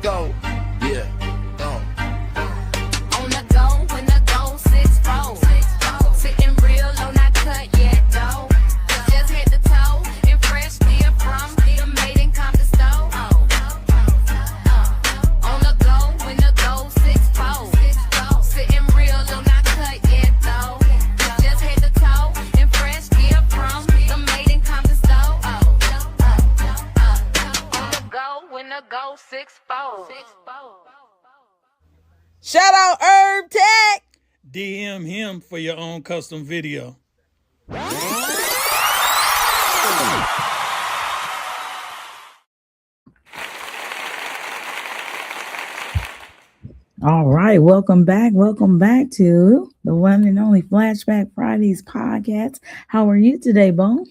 Go, yeah, go. On the go, when the go 6-4. Sitting real low, not cut yet, though. Just hit the toe and fresh beer from the made in Compton Store. On the go, when the go 6-4. Sitting real low, not cut yet, though. Just hit the toe and fresh beer from the made in Compton Store. On the go, when the go 6-4. Shout out Herb Tech. DM him for your own custom video. All right, welcome back to the one and only Flashback Fridays podcast. How are you today, Bone?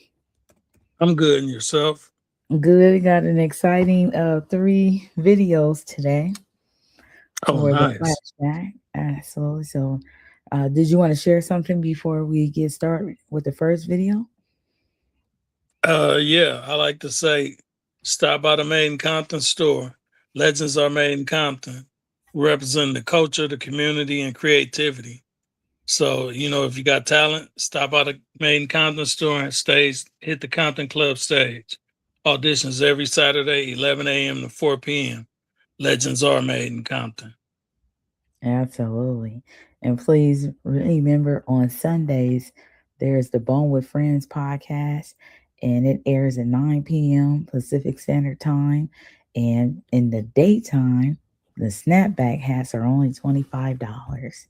I'm good, and yourself? Good. We got an exciting 3 videos today. Oh, nice. The flashback. Absolutely. So, did you want to share something before we get started with the first video? Yeah, I like to say, stop by the Made in Compton store. Legends are made in Compton, representing the culture, the community, and creativity. So, if you got talent, stop by the Made in Compton store and hit the Compton Club stage. Auditions every Saturday, 11 a.m. to 4 p.m. Legends are made in Compton. Absolutely. And please remember, on Sundays, there's the Bone with Friends podcast, and it airs at 9 p.m. Pacific Standard Time. And in the daytime, the snapback hats are only $25.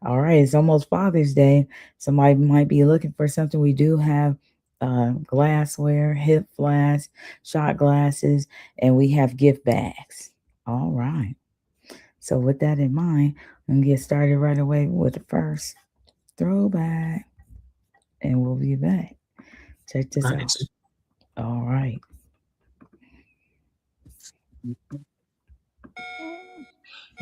All right, it's almost Father's Day. Somebody might be looking for something. We do have glassware, hip flasks, shot glasses, and we have gift bags. All right. So with that in mind, I'm going to get started right away with the first throwback, and we'll be back. Check this out. All right.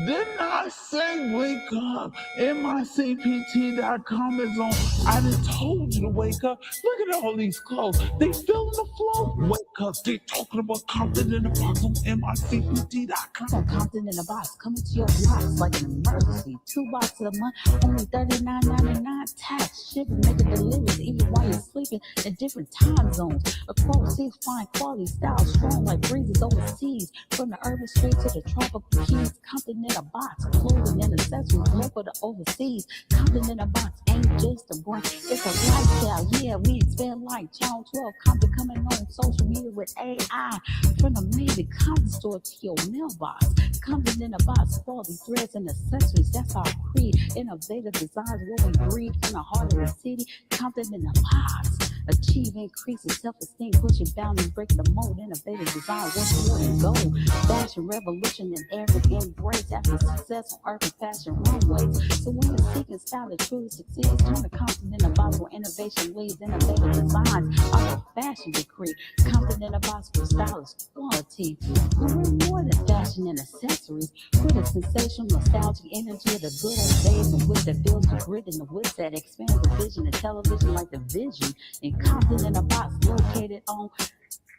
Didn't I say wake up? MICPT.com is on. I done told you to wake up. Look at all these clothes. They filling the floor. Wake up. They talking about Compton in the box on MICPT.com. On Compton in the box, coming to your blocks like an emergency. 2 boxes a month, only $39.99. Tax, shipping, making deliveries even while you're sleeping in different time zones. Across 6 fine quality styles, strong like breezes overseas. From the urban streets to the tropical keys, Compton in a box, clothing and accessories, local to overseas. Compton in a box ain't just a brand, it's a lifestyle. Yeah, we expand like Channel 12. Compton coming on social media with AI. From the Micpt Compton Store to your mailbox. Compton in a box, quality threads and accessories. That's our creed. Innovative designs, what we breed in the heart of the city. Compton in a box. Achieve increasing self-esteem, pushing boundaries, breaking the mold. Innovative design, what's more than gold. Fashion revolution and every embrace after success on urban fashion runways. So when you're seeking style that truly succeeds, turn to Compton in a box where innovation leads. Innovative designs, our fashion decree. Compton in a box for stylish quality. But we're more than fashion and accessories. We're the sensational, nostalgic energy of the good old days, and with that builds the grit and the wit that expands the vision and television like the vision. In Compton in a box, located on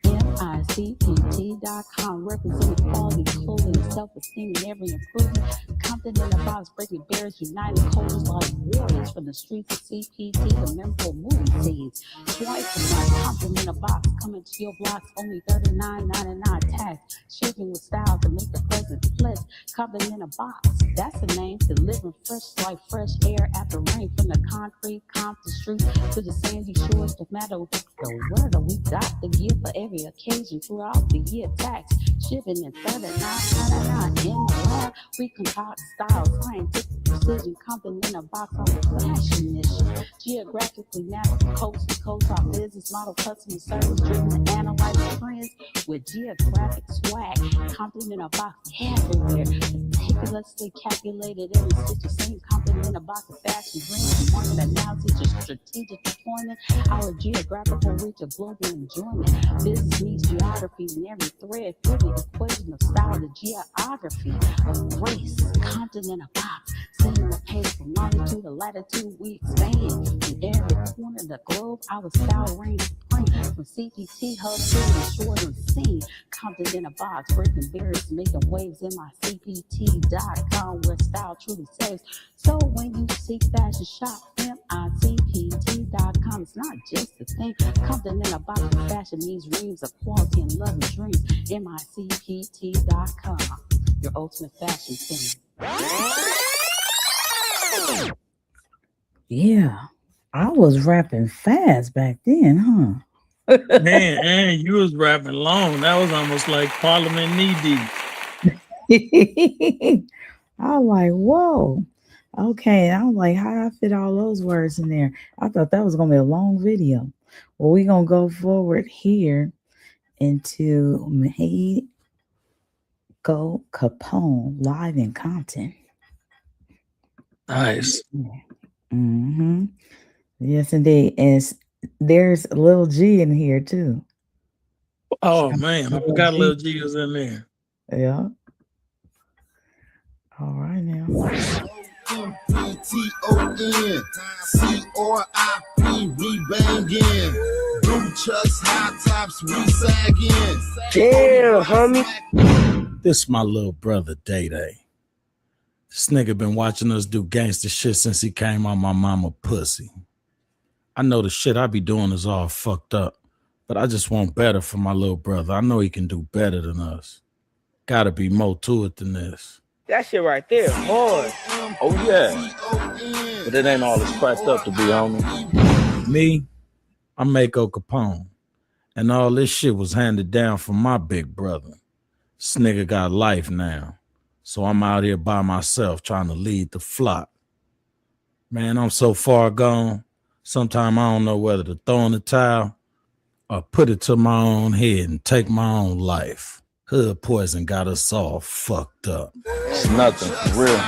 MICPT.com, representing quality clothing and self-esteem in every improvement. Compton in a box, breaking barriers, uniting cultures like warriors from the streets of CPT to memorable movie scenes. Twice a month, Compton in a box, coming to your blocks, only $39.99. Tax, shipping with style to make the present flesh. Compton in a box, that's the name. Delivering fresh like fresh air after rain, from the concrete Compton street to the sandy shores. No matter the weather, we got the gear for every occasion throughout the year. Tax, shipping and $39.99. In the lab, we concoct style, scientific precision. Compton in a box on a fashion mission. Geographically mapped coast to coast, our business model, customer service driven to analyze trends with geographic swag. Compton in a box everywhere. Meticulously calculated every stitch of same. Compton in a box of fashion dreams and market analysis to strategic deployment. Our geographical reach of global enjoyment. Business meets geography in every thread. Fitting equation of style to geography of race. Compton in a box, setting the pace from longitude to latitude. We expand in every corner of the globe. Our style reigns supreme. free. From CPT hustle and short and seen. Compton in a box, breaking barriers, making waves in my CPT.com where style truly saves. So when you seek fashion, shop MICPT.com. It's not just a thing. Compton in a box with fashion means dreams of quality and love and dreams. MICPT.com, your ultimate fashion thing. Yeah, I was rapping fast back then, huh? Man, and you was rapping long. That was almost like Parliament knee deep. I was like, whoa. Okay. And I was like, how do I fit all those words in there? I thought that was going to be a long video. Well, we're going to go forward here into Micpt Capone live in Compton. Nice. Mm-hmm. Yes, indeed. And there's a little G in here, too. Oh, man. I forgot Lil G was in there. Yeah. All right, now. MPTONCORIP, we bangin'. Blue chucks, high tops, we saggin'. Damn, homie. This my little brother, Day Day. This nigga been watching us do gangster shit since he came on my mama pussy. I know the shit I be doing is all fucked up, but I just want better for my little brother. I know he can do better than us. Gotta be more to it than this. That shit right there, hard. Oh yeah, but it ain't all it's cracked up to be, homie. Me, I'm Micpt Capone, and all this shit was handed down from my big brother. This nigga got life now, so I'm out here by myself trying to lead the flock. Man, I'm so far gone, sometimes I don't know whether to throw in the towel or put it to my own head and take my own life. Hood poison got us all fucked up. It's nothing, for real.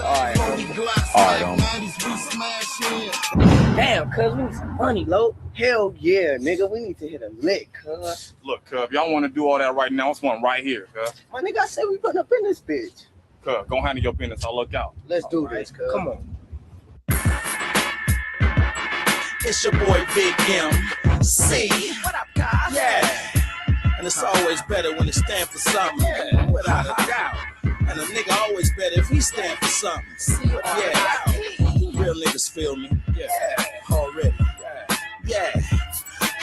Alright, homie. Damn, cuz we need some money, Lo. Hell yeah, nigga, we need to hit a lick, cuz. Look, cuz, y'all want to do all that right now, it's one right here, cuz. My nigga, I said we putting up in this bitch. Cuz, go handle your business, I'll look out. Let's do this, cuz. Come on. It's your boy Big MC. What up, guys? Yeah. And it's always better when it stand for something. Yeah. Without a doubt. And a nigga always better if he stand for something. Yeah. Real niggas feel me. Yeah. Already. Yeah.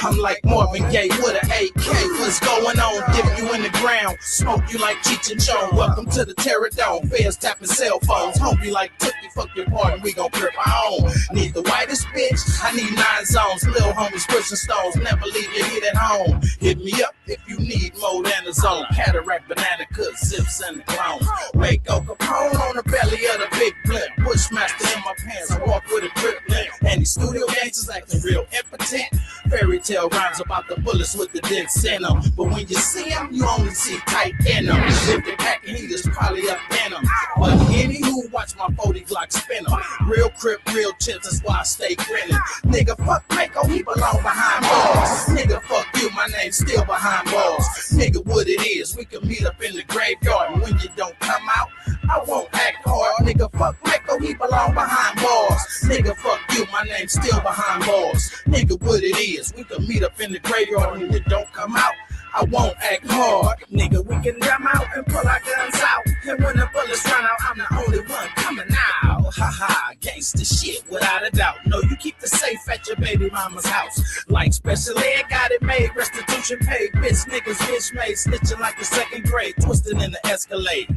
I'm like Marvin Gaye with an AK. What's going on? Dip you in the ground. Smoke you like Cheech and Chong. Welcome to the Terror Dome. Feds tapping cell phones. Home you like Tookie. Fuck your pardon. We gon' grip our own. Need the whitest bitch. I need 9 zones. Lil homies pushing stones. Never leave your heat at home. Hit me up if you need more than a zone. Cataract, banana cut, zips, and the clones. Micpt Capone on the belly of the big blimp. Bushmaster in my pants. I walk with a grip limp. And these studio gangsters acting real impotent. Fairy tale rhymes about the bullets with the dents in them. But when you see them, you only see tight in them. If they're packing heat, it's probably up in them. But any who watch my 40 Glock spin them. Real crip, real chips, that's why I stay grinning. Nigga, fuck Micpt, he belong behind bars. Nigga, fuck you, my name's still behind bars. Nigga, what it is, we can meet up in the graveyard. And when you don't come out, I won't act hard. Nigga, fuck Micpt, he belong behind bars. Nigga, fuck you, my name's still behind bars. Nigga, what it is, we can meet up in the graveyard. When you don't come out, I won't act hard. Nigga, we can jump out and pull our guns out. And when the bullets run out, I'm the only one coming out. Ha ha, gangsta shit, without a doubt. No, you keep the safe at your baby mama's house. Like special ed, got it made, restitution paid. Bitch niggas, bitch made, snitching like the 2nd grade, twisting in the Escalade.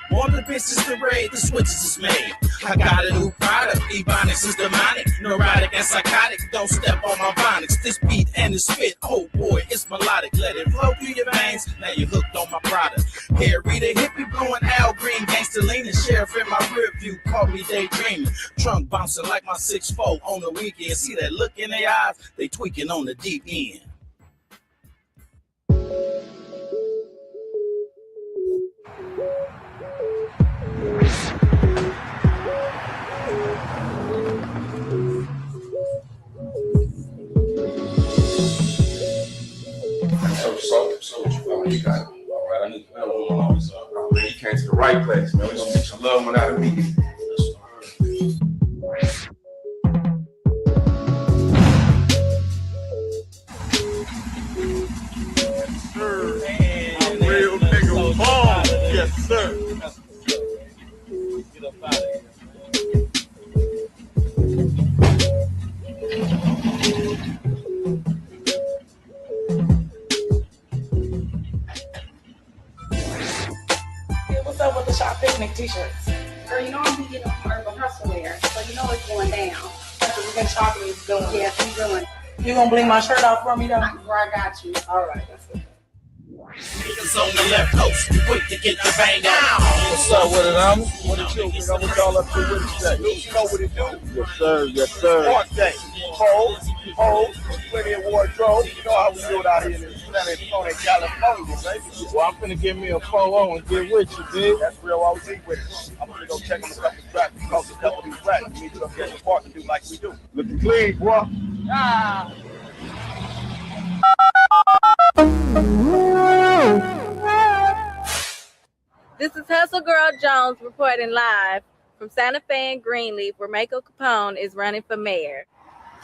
All the bitches to raid, the switches is made. I got a new product, Ebonics is demonic, neurotic and psychotic. Don't step on my phonics. This beat and this spit, oh boy, it's melodic. Let it flow through your veins. Now you're hooked on my product. Here, read a hippie blowing Al Green, gangster leaning, sheriff in my rear view, call me daydreaming. Trunk bouncing like my 6'4" on the weekend. See that look in their eyes? They tweaking on the deep end. So what you got? You got it. All right, I need to know what's going on. So, man, you came to the right place, man. We're gonna get your loved one out of me. Yes, sir. Get up out of here. What's up with the shop picnic t-shirts? Girl, you know I'm be getting on Urban Hustle wear, so you know it's going down. That's what we've been shopping is doing. Yes, I'm doing. You gonna bling my shirt off for me though? Bro, I got you. All right, that's it. Niggas on the left coast, quick to get the bang down. What's up with it, Amos? What it do? What y'all up to with it today? You know what it do? Yes, sir. Yes, sir. Park day. Hoes, plenty of wardrobe. You know how we do it out here in San Antonio, California, baby. Well, I'm finna give me a 4-0 and get with you, dude. That's real. I was eat with it. I'm gonna go check on a couple of tracks and coach a couple of these racks. We need to go get the park and do like we do. Looking clean, boy. Ah. This is Hustle Girl Jones reporting live from Santa Fe and Greenleaf, where Mako Capone is running for mayor.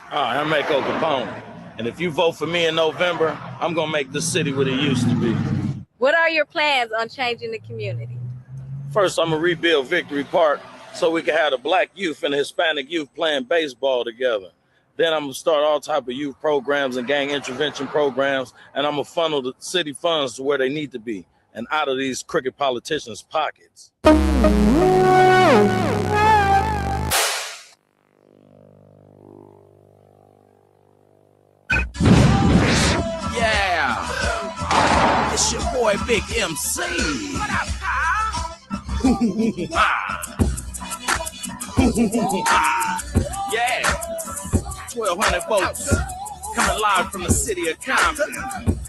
Hi, I'm Mako Capone. And if you vote for me in November, I'm going to make this city what it used to be. What are your plans on changing the community? First, I'm going to rebuild Victory Park so we can have the black youth and the Hispanic youth playing baseball together. Then I'm going to start all type of youth programs and gang intervention programs, and I'm going to funnel the city funds to where they need to be and out of these crooked politicians' pockets. Yeah, it's your boy Big MC. What up, yeah, 1,200 votes coming live from the city of Compton.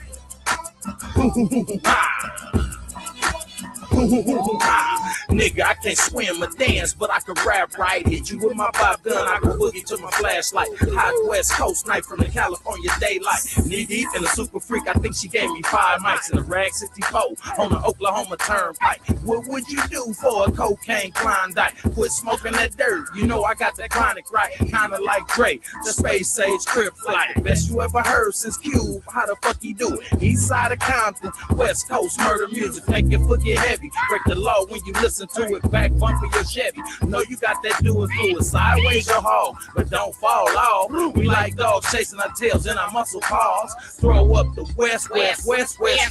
Nigga, I can't swim or dance, but I can rap right. Hit you with my pop gun, I can boogie to my flashlight. Hot West Coast night from the California daylight. Knee deep in a super freak, I think she gave me 5 mics in a rag 64 on the Oklahoma Turnpike. What would you do for a cocaine Klondike? Quit smoking that dirt, you know I got that chronic right. Kinda like Dre, the space age crib flight. Best you ever heard since Cube, how the fuck he do it? East side of Compton, West Coast murder music. Make your foot get heavy, break the law when you listen to it. Back bumper your Chevy, know you got that doing through it. Sideways your hog, but don't fall off. We like dogs chasing our tails in our muscle paws. Throw up the west,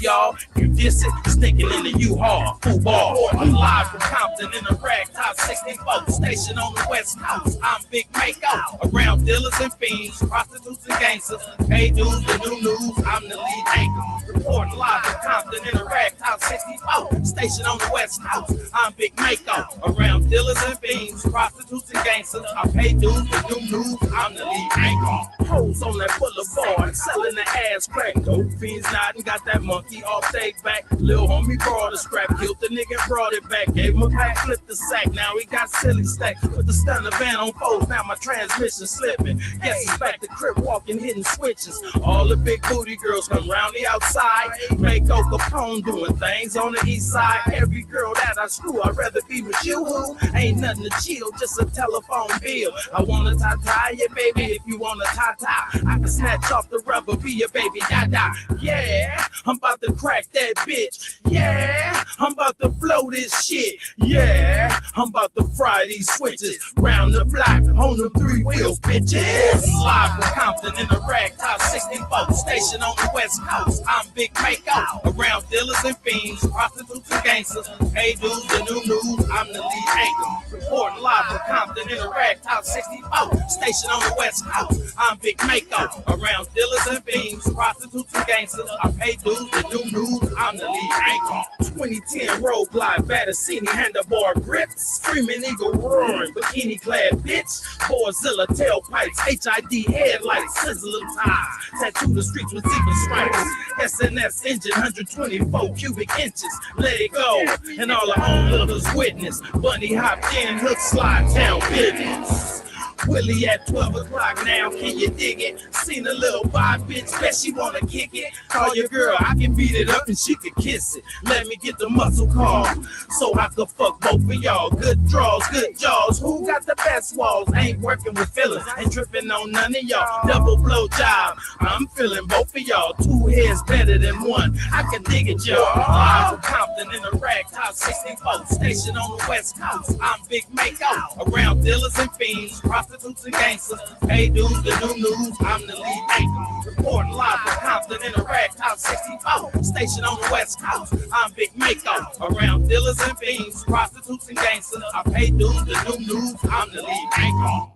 y'all. You diss it, stinking in the U-Haul. Football, I'm live from Compton in a rag top 64 station on the West Coast. I'm Big Mako, around dealers and fiends, prostitutes and gangsters. Hey dudes, the new news, I'm the lead anchor. Reporting live from Compton in a rag top 64 station on the West Coast. I'm Big Mako, around dealers and fiends, prostitutes and gangsters. I pay dudes with new news, I'm the lead anchor. Hoes on that boulevard, selling the ass crack. Dope fiends nodding, got that monkey off take back. Lil homie brought a scrap, killed the nigga, brought it back. Gave him a pack, flipped the sack, now he got silly stack. Put the stunner van on foes, now my transmission slipping. Guess it's back to crib walking, hitting switches. All the big booty girls come round the outside. Mako Capone doing things on the east side. Every girl that I screw, I'd rather be with you, who ain't nothing to chill, just a telephone bill. I wanna tie you, baby, if you wanna tie. I can snatch off the rubber, be your baby, da. Yeah, I'm about to crack that bitch. Yeah, I'm about to blow this shit. Yeah, I'm about to fry these switches. Round the block, on them 3 wheels, bitches. Live from Compton in a rag top 64 station on the West Coast. I'm Big Mako, around dealers and fiends, prostitutes and gangsters. Hey dudes, the new news, I'm the lead anchor. Reporting live from Compton in a rag top 64 station on the West Coast. I'm Big Mako, around dealers and fiends, prostitutes and gangsters. I pay dudes, the new news, I'm the lead anchor. 2010 road glide, Battersini handlebar grips, screaming eagle roaring, bikini clad bitch, Borzilla tailpipes, HID headlights, sizzling ties, tattoo the streets with zebra stripes, SNS engine, 124 cubic inches, let it go, and all the onlookers witness, bunny hopped in, hook slide, town business. Willie at 12 o'clock now, can you dig it? Seen a little vibe, bitch, bet she wanna kick it. Call your girl, I can beat it up and she can kiss it. Let me get the muscle call, so I could fuck both of y'all. Good draws, good jaws, who got the best walls? Ain't working with fillers, ain't tripping on none of y'all. Double blow job, I'm feeling both of y'all. 2 heads better than one, I can dig it, y'all. Live from Compton in a rag top Count 64, stationed on the West Coast. I'm Big Mako, around dealers and fiends, prostitutes and gangsters. Hey dudes, the new news, I'm the lead anchor. Reporting live from Compton in a rag, Count 64, stationed on the West Coast. I'm Big Mako, around dealers and fiends, prostitutes and gangsters. I pay dudes, the new news, I'm the lead anchor.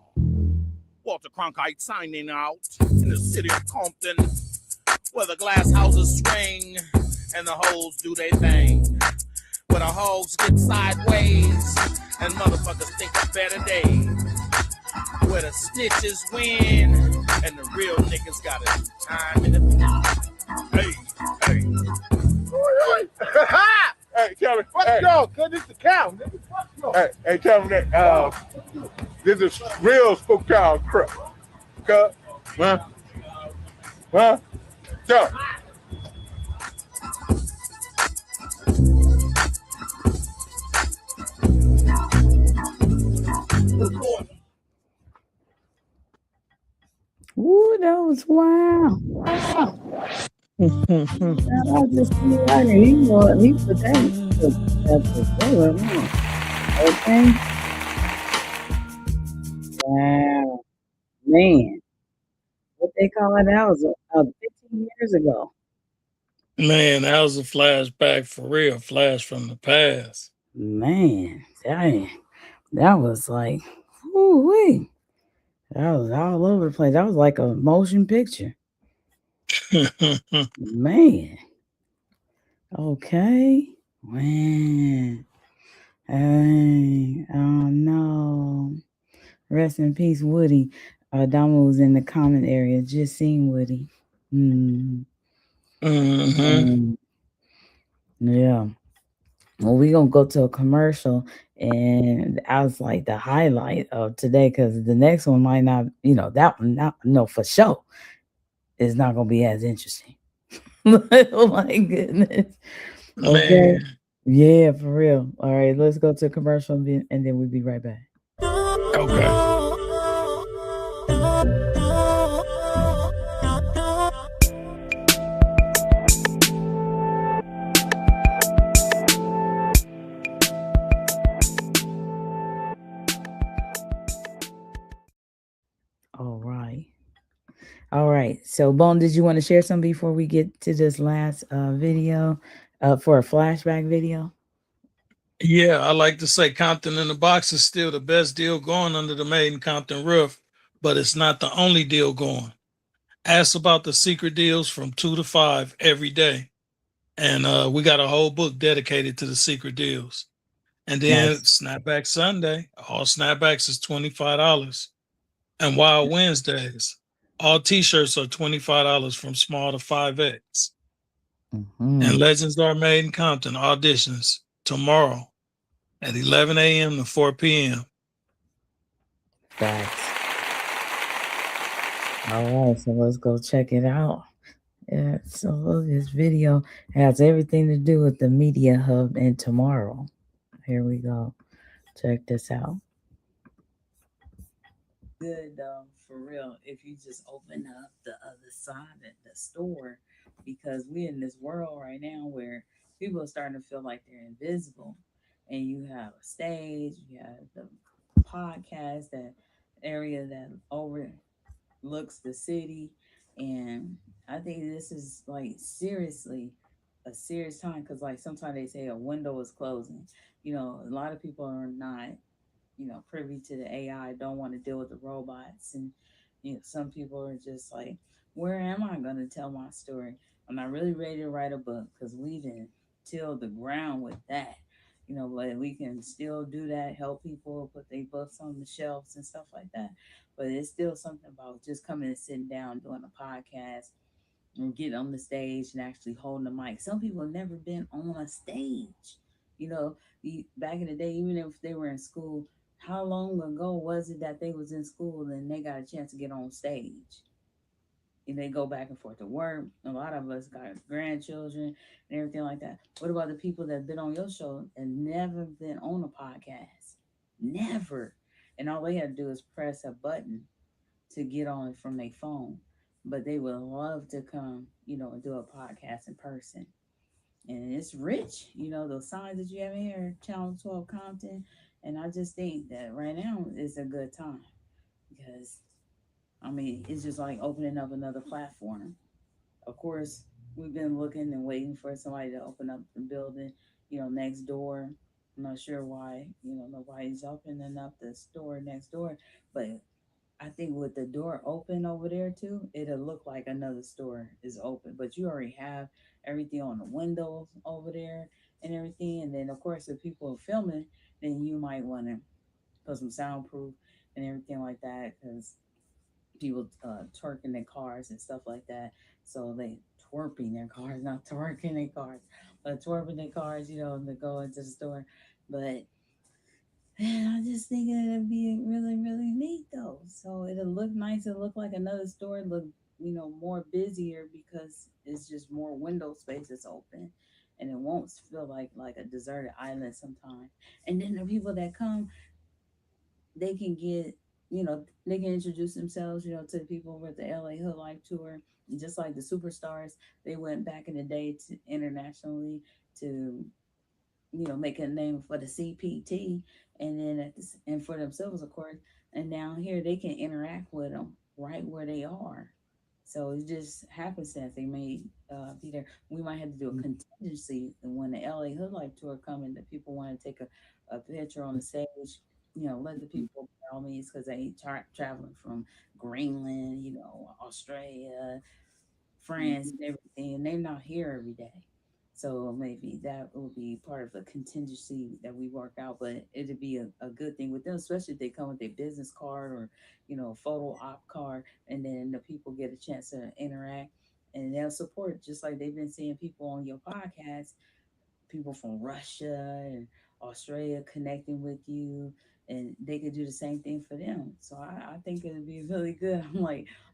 Walter Cronkite signing out in the city of Compton, where the glass houses swing and the hoes do their thing. Where the hoes get sideways and motherfuckers think of better days. Where the snitches win and the real niggas got a time in the hey, hey. Hey, tell me. Let's go, cause it's the cow. Hey, tell me that this is real SoCal crap. Cuz, huh? Tell me. Ooh, that was wow. I just see right here. He put that together. Okay. Wow. Man. What they call it? That was 15 years ago. Man, that was a flashback for real. Flash from the past. Man, dang. That was like, whoo-wee. That was all over the place. That was like a motion picture. Man. Okay. Man. Oh no. Rest in peace, Woody. Dama was in the comment area. Just seen Woody. Yeah. Well, we're gonna go to a commercial, and I was like the highlight of today because the next one might not, that one not no for sure is not gonna be as interesting. Oh my goodness. Okay. Man. Yeah, for real. All right, let's go to a commercial and then we'll be right back. Okay. All right. So, Bone, did you want to share something before we get to this last video for a flashback video? Yeah, I like to say Compton in the Box is still the best deal going under the Made in Compton roof, but it's not the only deal going. Ask about the secret deals from 2 to 5 every day. And we got a whole book dedicated to the secret deals. And then Snapback Sunday, all snapbacks is $25. And Wild Wednesdays, all t-shirts are $25 from small to 5X. And Legends Are Made in Compton auditions tomorrow at 11 a.m. to 4 p.m. Facts. All right, so let's go check it out. Yeah, so this video has everything to do with the Media Hub and tomorrow. Here we go. Check this out. Good for real if you just open up the other side of the store, because we're in this world right now where people are starting to feel like they're invisible, and you have a stage, you have the podcast, that area that overlooks the city, and I think this is like seriously a serious time, because like sometimes they say a window is closing. A lot of people are not privy to the AI, don't want to deal with the robots. And, some people are just like, where am I going to tell my story? I'm not really ready to write a book because we didn't till the ground with that, but we can still do that, help people put their books on the shelves and stuff like that. But it's still something about just coming and sitting down, doing a podcast, and get on the stage and actually holding the mic. Some people have never been on a stage. Back in the day, even if they were in school, how long ago was it that they was in school and they got a chance to get on stage? And they go back and forth to work. A lot of us got grandchildren and everything like that. What about the people that have been on your show and never been on a podcast? Never. And all they had to do is press a button to get on it from their phone. But they would love to come, and do a podcast in person. and it's rich. Those signs that you have in here, Channel 12 Compton, and I just think that right now is a good time because it's just like opening up another platform. Of course, we've been looking and waiting for somebody to open up the building, next door. I'm not sure why, nobody's opening up the store next door, but I think with the door open over there too, it'll look like another store is open. But you already have everything on the windows over there and everything. And then of course if people are filming, then you might want to put some soundproof and everything like that because people twerking their cars and stuff like that. So they twerping their cars, not twerking their cars, but twerping their cars, to go into the store. But man, I just think it'd be really, really neat though. So it'll look nice. It'll look like another store. Look, more busier because it's just more window spaces open, and it won't feel like a deserted island sometimes. And then the people that come, they can get, they can introduce themselves, to the people with the LA Hood Life tour. And just like the superstars, they went back in the day to internationally to make a name for the CPT, and then and for themselves, of course. And down here, they can interact with them right where they are. So it just happenstance they may be there. We might have to do a contingency, and when the LA Hood Life tour coming, the people want to take a picture on the stage. Let the people by all means, because they ain't traveling from Greenland, Australia, friends and everything, and they're not here every day. So maybe that will be part of the contingency that we work out, but it'd be a good thing with them, especially if they come with their business card or, a photo op card, and then the people get a chance to interact and they'll support just like they've been seeing people on your podcast, people from Russia and Australia connecting with you, and they could do the same thing for them. So I think it'd be really good.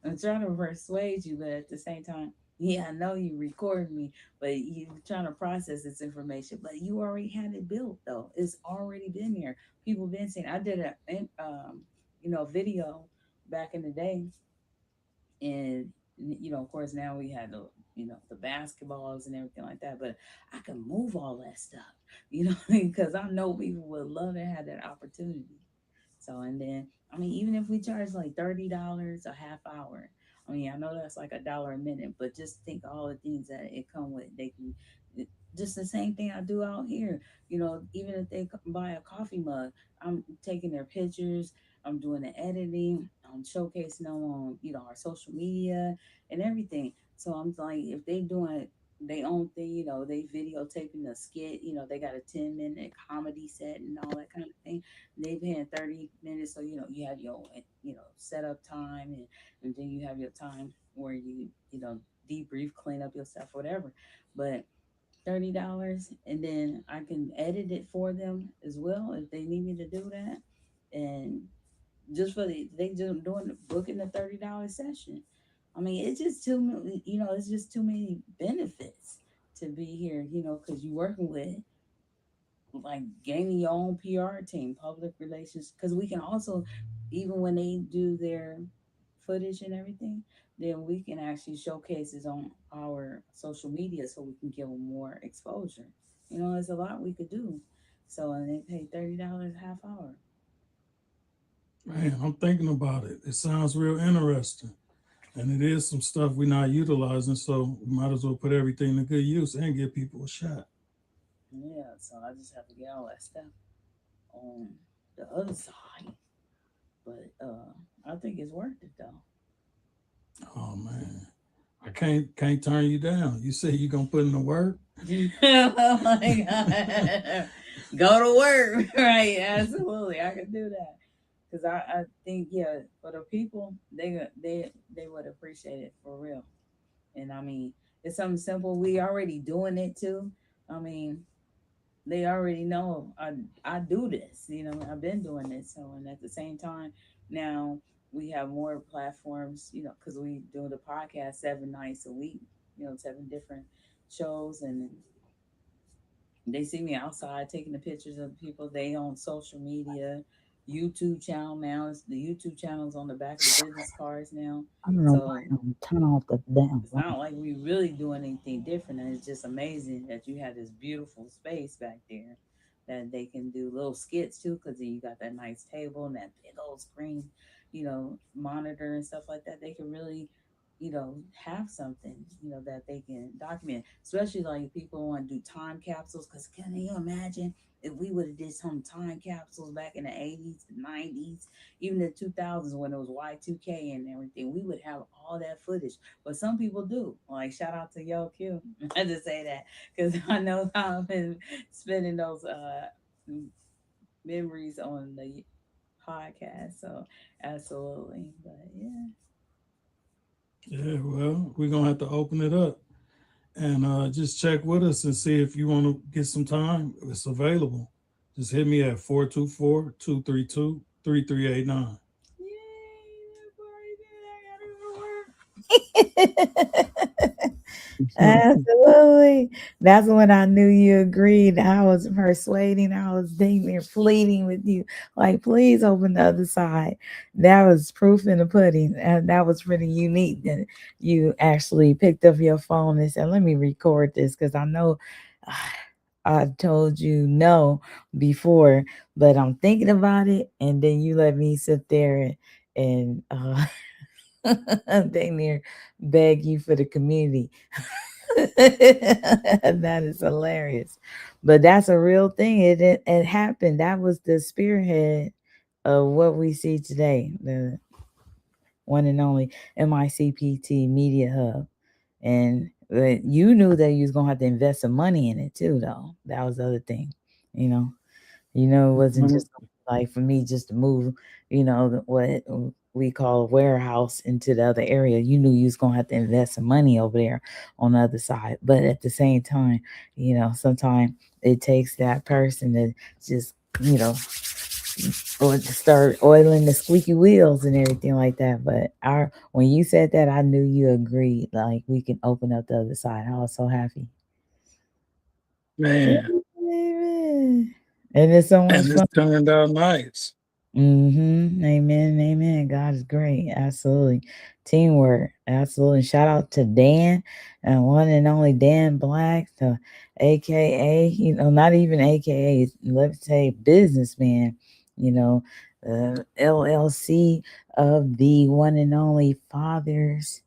I'm trying to persuade you, but at the same time, yeah, I know you record me, but you trying to process this information. But you already had it built though. It's already been there. People been saying. I did video back in the day, and of course now we had the basketballs and everything like that, but I can move all that stuff, because I know people would love to have that opportunity. So, and then even if we charge like $30 a half hour, I know that's like $1 a minute, but just think all the things that it come with. They can just the same thing I do out here. Even if they buy a coffee mug, I'm taking their pictures, I'm doing the editing, I'm showcasing them on our social media and everything. So I'm like, if they doing they own thing, they videotaping the skit, they got a 10-minute comedy set and all that kind of thing. They paying 30 minutes, so you have your setup time, and then you have your time where you debrief, clean up your stuff, whatever. But $30, and then I can edit it for them as well if they need me to do that. And just for they just doing booking the $30 session. It's just too many, it's just too many benefits to be here, because you're working with like gaining your own PR team, public relations, because we can also, even when they do their footage and everything, then we can actually showcase it on our social media so we can give them more exposure. There's a lot we could do. So, and they pay $30 half hour. Man, I'm thinking about it. It sounds real interesting. And it is some stuff we're not utilizing, so we might as well put everything to good use and give people a shot. Yeah, so I just have to get all that stuff on the other side. But I think it's worth it though. Oh man. I can't turn you down. You say you're gonna put in the work. Oh my god. Go to work. Right, absolutely. I can do that. Because I think, yeah, for the people, they would appreciate it for real. And it's something simple. We already doing it too. I mean, they already know I do this. I've been doing this. So, and at the same time, now we have more platforms. Because we do the podcast 7 nights a week. 7 different shows, and they see me outside taking the pictures of people. They on social media. YouTube channel now. It's the YouTube channel's on the back of the business cards now. I don't know So why I don't turn off the damn it's not like we really doing anything different. And it's just amazing that you have this beautiful space back there that they can do little skits too, because you got that nice table and that big old screen, monitor and stuff like that. They can really, have something, that they can document, especially like people want to do time capsules. Because can you imagine if we would have did some time capsules back in the 80s, the 90s, even the 2000s when it was Y2K and everything, we would have all that footage. But some people do. Like, shout out to Yo Q. I had to say that because I know how I've been spending those memories on the podcast. So, absolutely. But yeah. Yeah, well, we're gonna have to open it up and just check with us and see if you want to get some time. If it's available. Just hit me at 424-232-3389. Absolutely. That's when I knew you agreed. I was persuading, I was dang near pleading with you, like, please open the other side. That was proof in the pudding. And that was pretty unique that you actually picked up your phone and said, let me record this because I know I told you no before, but I'm thinking about it. And then you let me sit there and they near beg you for the community. That is hilarious. But that's a real thing. It happened. That was the spearhead of what we see today, the one and only MICPT Media Hub. And you knew that you was gonna have to invest some money in it too, though. That was the other thing, you know. It wasn't just like for me just to move, what we call a warehouse into the other area. You knew you was gonna have to invest some money over there on the other side. But at the same time, sometimes it takes that person to just, or to start oiling the squeaky wheels and everything like that. But when you said that, I knew you agreed. Like we can open up the other side. I was so happy. Man. And it's so much And fun. it turned out nice. Amen. Amen. God is great. Absolutely. Teamwork. Absolutely. Shout out to Dan and one and only Dan Black, the AKA, not even AKA, let's say businessman, LLC of the one and only Fathers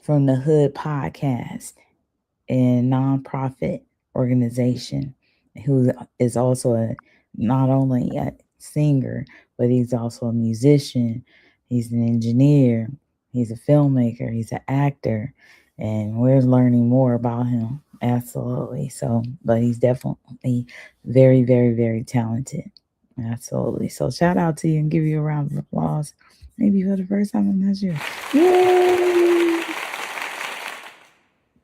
from the Hood podcast and nonprofit organization, who is also not only a singer, but he's also a musician. He's an engineer. He's a filmmaker. He's an actor. And we're learning more about him. Absolutely. So, but he's definitely very, very, very talented. Absolutely. So shout out to you and give you a round of applause. Maybe for the first time in this year. Yay!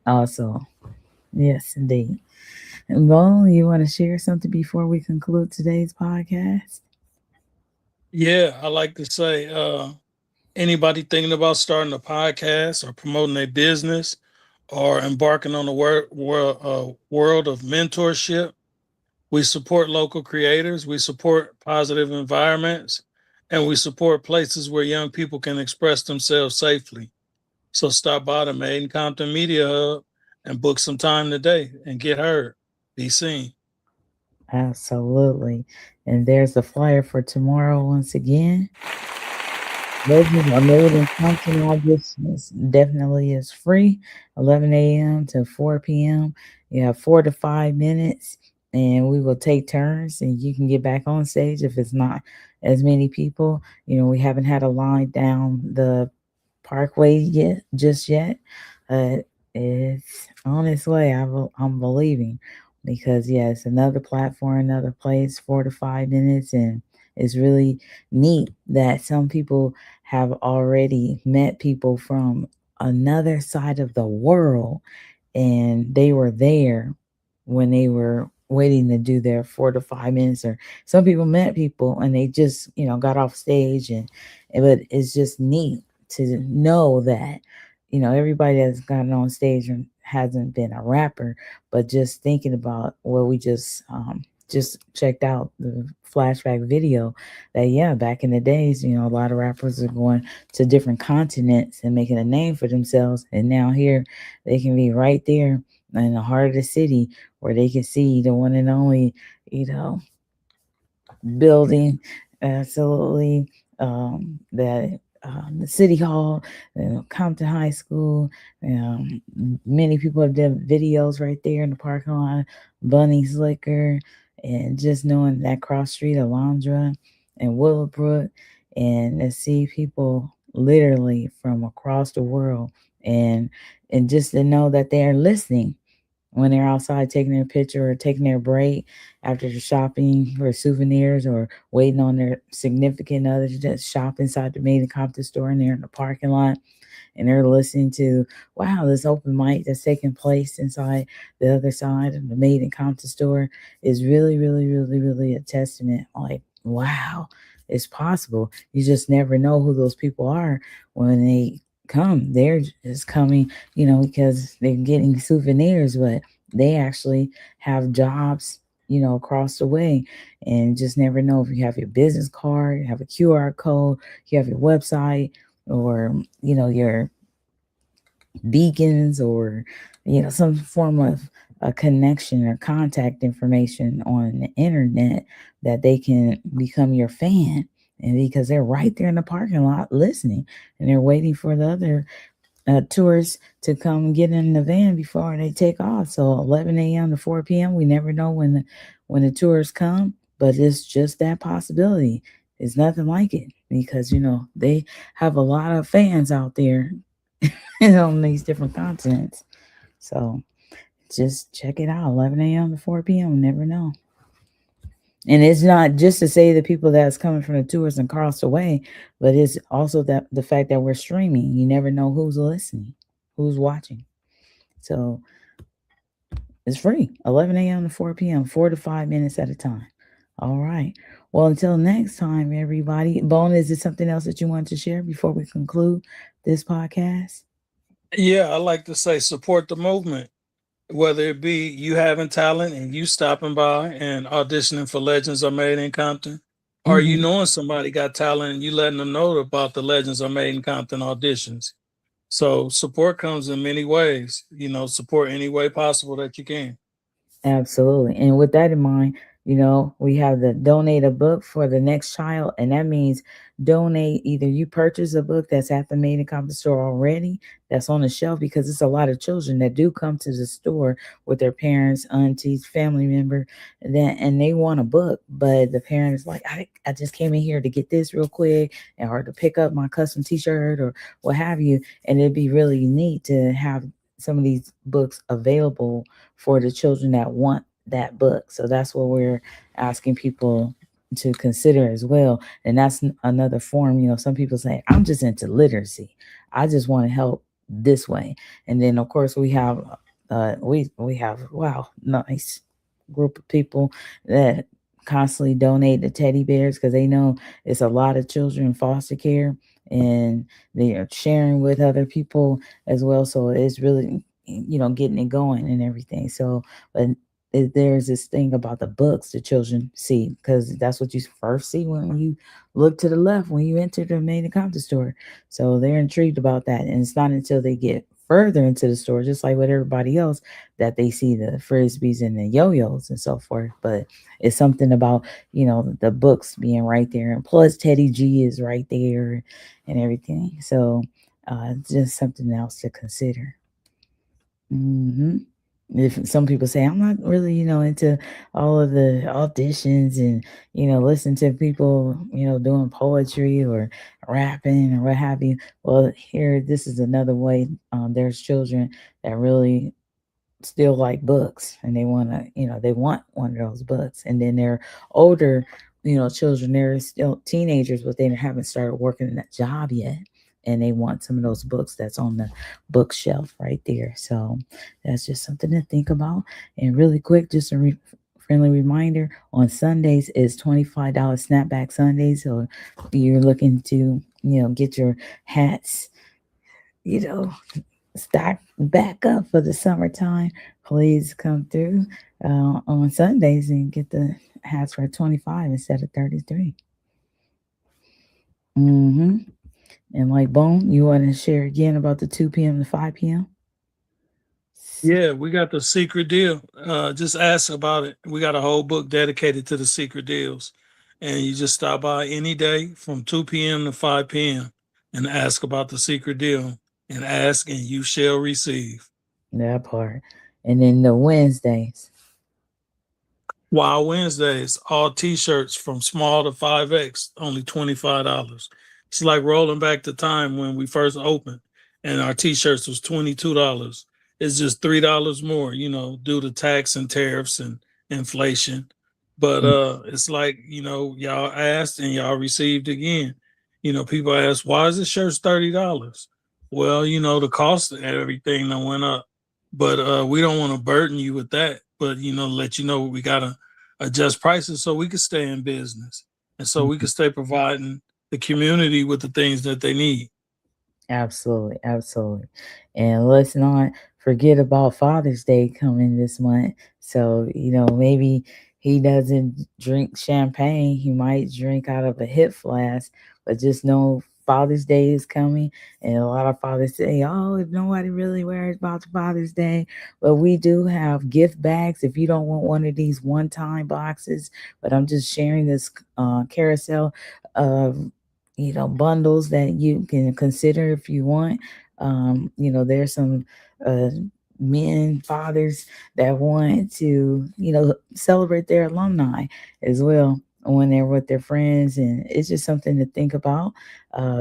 Also, yes, indeed. And Bo, you want to share something before we conclude today's podcast? Yeah, I like to say, anybody thinking about starting a podcast or promoting their business or embarking on the world of mentorship, we support local creators, we support positive environments, and we support places where young people can express themselves safely. So stop by the Made in Compton Media Hub and book some time today and get heard. Be seen. Absolutely. And there's the flyer for tomorrow once again. Legends are made in Compton. Auditions definitely is free. 11 a.m. to 4 p.m. You have 4 to 5 minutes, and we will take turns. And you can get back on stage if it's not as many people. We haven't had a line down the Parkway just yet. It's on its way. I'm believing because it's another platform, another place, 4 to 5 minutes, and it's really neat that some people have already met people from another side of the world, and they were there when they were waiting to do their 4 to 5 minutes. Or some people met people and they just got off stage, but it's just neat to know that everybody that's gotten on stage and hasn't been a rapper, but just thinking about what we just just checked out the flashback video that, yeah, back in the days, a lot of rappers are going to different continents and making a name for themselves. And now here they can be right there in the heart of the city where they can see the one and only, building, absolutely, that the city hall, Compton High School. Many people have done videos right there in the parking lot, Bunny's Liquor, and just knowing that cross street, Alondra and Willowbrook, and to see people literally from across the world, and just to know that they're listening when they're outside taking their picture or taking their break after the shopping for souvenirs or waiting on their significant other to just shop inside the main Compton store, and they're in the parking lot and they're listening to, wow, this open mic that's taking place inside the other side of the Made in Compton store is really, really, really, really a testament. Like, wow, it's possible. You just never know who those people are when they come. They're just coming, because they're getting souvenirs, but they actually have jobs, across the way. And just never know if you have your business card, you have a QR code, you have your website, or your beacons, or some form of a connection or contact information on the internet that they can become your fan. And because they're right there in the parking lot listening, and they're waiting for the other tourists to come get in the van before they take off. So 11 a.m. to 4 p.m. We never know when the tourists come, but it's just that possibility. It's nothing like it, because they have a lot of fans out there on these different continents. So just check it out, 11 a.m. to 4 p.m. Never know. And it's not just to say the people that's coming from the tours and across the way, but it's also that the fact that we're streaming. You never know who's listening, who's watching. So it's free, 11 a.m. to 4 p.m., 4 to 5 minutes at a time. All right. Well, until next time, everybody. Bone, is there something else that you want to share before we conclude this podcast? Yeah, I like to say support the movement, whether it be you having talent and you stopping by and auditioning for Legends Are Made in Compton, or you knowing somebody got talent and you letting them know about the Legends Are Made in Compton auditions. So support comes in many ways, support any way possible that you can. Absolutely. And with that in mind, we have the donate a book for the next child. And that means donate, either you purchase a book that's at the Made in Compton store already, that's on the shelf, because it's a lot of children that do come to the store with their parents, aunties, family member, and they want a book, but the parent is like, I just came in here to get this real quick, or to pick up my custom t-shirt or what have you. And it'd be really neat to have some of these books available for the children that want that book. So that's what we're asking people to consider as well. And that's another form. Some people say, I'm just into literacy, I just want to help this way. And then of course we have we have, wow, nice group of people that constantly donate the teddy bears, because they know it's a lot of children in foster care, and they are sharing with other people as well. So it's really, getting it going and everything. So, but there's this thing about the books the children see, because that's what you first see when you look to the left when you enter the Made in Compton store. So they're intrigued about that, and it's not until they get further into the store, just like with everybody else, that they see the frisbees and the yo-yos and so forth. But it's something about, the books being right there, and plus Teddy G is right there and everything. So it's just something else to consider. If some people say, I'm not really, into all of the auditions and, listen to people, doing poetry or rapping or what have you. Well, here, this is another way. There's children that really still like books, and they want to, they want one of those books. And then they're older, children, they're still teenagers, but they haven't started working in that job yet, and they want some of those books that's on the bookshelf right there. So that's just something to think about. And really quick, just a friendly reminder, on Sundays is $25 snapback Sundays. So if you're looking to, get your hats, stock back up for the summertime, please come through. on Sundays and get the hats for 25 instead of 33. Mm-hmm. And like Bone, you want to share again about the 2 p.m. to 5 p.m.? Yeah, we got the secret deal. Just ask about it. We got a whole book dedicated to the secret deals. And you just stop by any day from 2 p.m. to 5 p.m. and ask about the secret deal. And ask and you shall receive. That part. And then the Wednesdays. Wild Wednesdays, all t-shirts from small to 5X, only $25. It's like rolling back the time when we first opened and our t-shirts was $22. It's just $3 more, due to tax and tariffs and inflation. But it's like, y'all asked and y'all received again. People ask, why is this shirt $30? Well, the cost of everything that went up. But we don't want to burden you with that. But let you know we gotta adjust prices so we can stay in business and so we can stay providing the community with the things that they need. Absolutely, absolutely. And let's not forget about Father's Day coming this month. So, maybe he doesn't drink champagne. He might drink out of a hip flask, but just know Father's Day is coming. And a lot of fathers say, oh, if nobody really worries about Father's Day. But we do have gift bags if you don't want one of these one-time boxes. But I'm just sharing this carousel of bundles that you can consider if you want. There's some men, fathers that want to, celebrate their alumni as well when they're with their friends, and it's just something to think about.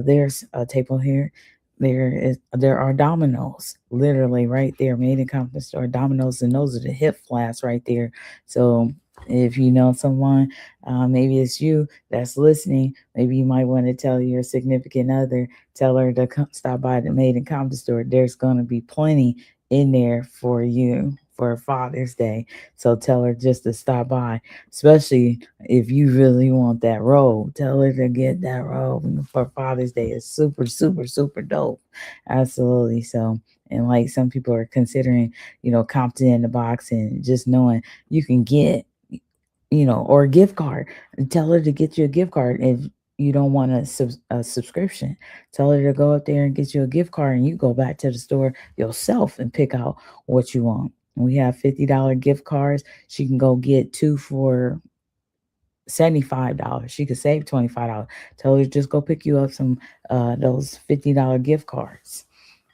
There's a table here. There are dominoes literally right there, made in Compton Store dominoes, and those are the hip flasks right there. So if you know someone, maybe it's you that's listening, maybe you might want to tell your significant other, tell her to stop by the Made in Compton Store. There's going to be plenty in there for you for Father's Day. So tell her just to stop by, especially if you really want that robe. Tell her to get that robe for Father's Day. It's super, super, super dope. Absolutely. So, and like some people are considering, Compton in the box, and just knowing you can get, or a gift card. Tell her to get you a gift card. If you don't want a subscription, tell her to go up there and get you a gift card, and you go back to the store yourself and pick out what you want. We have $50 gift cards. She can go get 2 for $75. She could save $25. Tell her to just go pick you up some those $50 gift cards,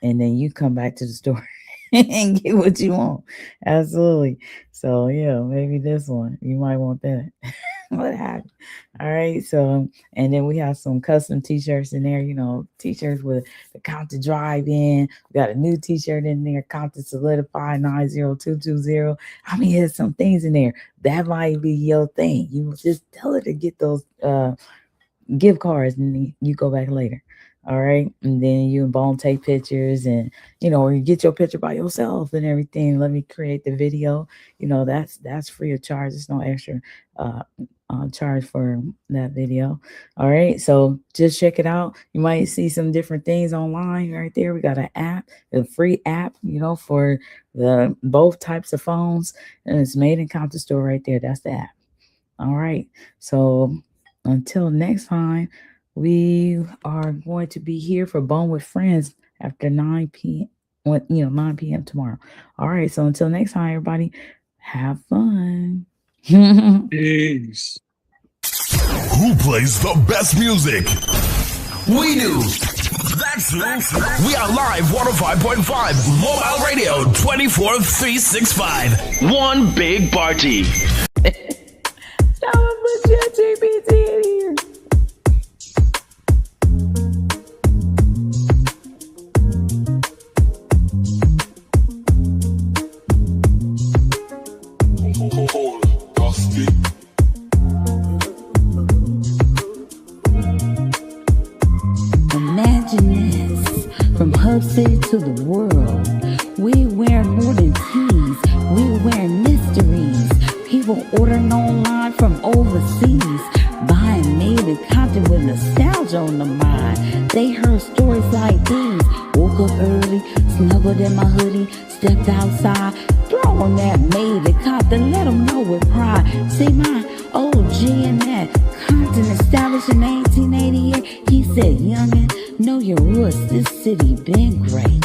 and then you come back to the store and get what you want. Absolutely. So yeah, maybe this one you might want that. What happened? All right. So, and then we have some custom t-shirts in there, t-shirts with the Compton Drive In. We got a new t-shirt in there, Compton Solidify 90220. I mean, there's some things in there that might be your thing. You just tell her to get those gift cards, and then you go back later. All right. And then you and Bone take pictures, and, or you get your picture by yourself and everything. Let me create the video. That's free of charge. There's no extra charge for that video. All right. So just check it out. You might see some different things online right there. We got an app, a free app, for the both types of phones, and it's Made in Compton Store right there. That's the app. All right. So until next time, we are going to be here for Bone with Friends after 9 p.m. 9 p.m. tomorrow. All right. So until next time, everybody, have fun. Peace. Who plays the best music? We do. That's we are live 105.5 Mobile Radio 24/365. One big party. Someone put your GPT in here. Imagine this, from Hub City to the world. We wearing more than tees, we wearing mysteries. People ordering online from overseas, buying Made in Compton with nostalgia on the mind. They heard stories like these. Woke up early, snuggled in my hoodie, stepped outside, throw on that Made in Compton, let know with pride. See my OG in that Compton established in 1888. He said, youngin', know your roots, this city been great.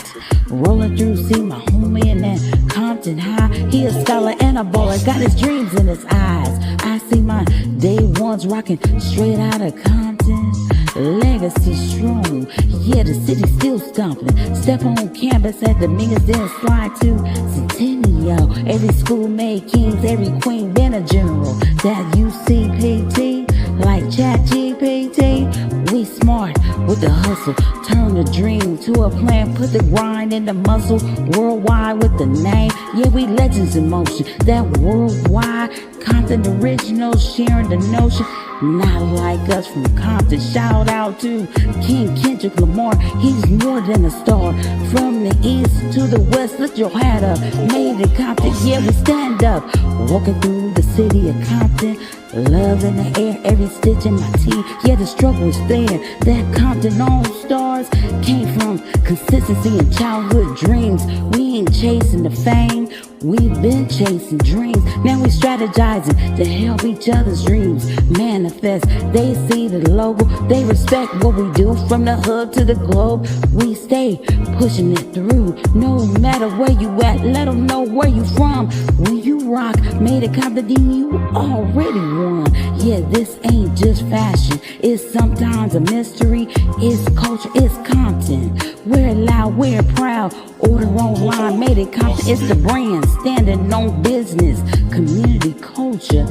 Rolling through, see my homie in that Compton High. He a scholar and a baller, got his dreams in his eyes. I see my day ones rocking straight out of Compton. Legacy strong, yeah, the city still stomping. Step on campus at the niggas then slide to Centennial. Every school made kings, every queen been a general. That UCPT, like ChatGPT. We smart with the hustle, turn the dream to a plan, put the grind in the muscle. Worldwide with the name, yeah, we legends in motion. That worldwide, Compton original, sharing the notion. Not like us from Compton. Shout out to King Kendrick Lamar. He's more than a star. From the east to the west, lift your hat up. Made in Compton, yeah, we stand up. Walking through the city of Compton, love in the air, every stitch in my teeth. Yeah, the struggle is there. That Compton All Stars came from consistency and childhood dreams. We ain't chasing the fame, we've been chasing dreams. Now we strategizing to help each other's dreams manifest. They see the logo, they respect what we do. From the hood to the globe, we stay pushing it through. No matter where you at, let them know where you from. When you rock, made it Compton, you already won. Yeah, this ain't just fashion, it's sometimes a mystery. It's culture, it's Compton. We're loud, we're proud. Order online, made it Compton. It's the brand, standing on business, community culture.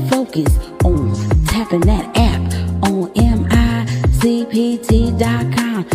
Focus on tapping that app on micpt.com.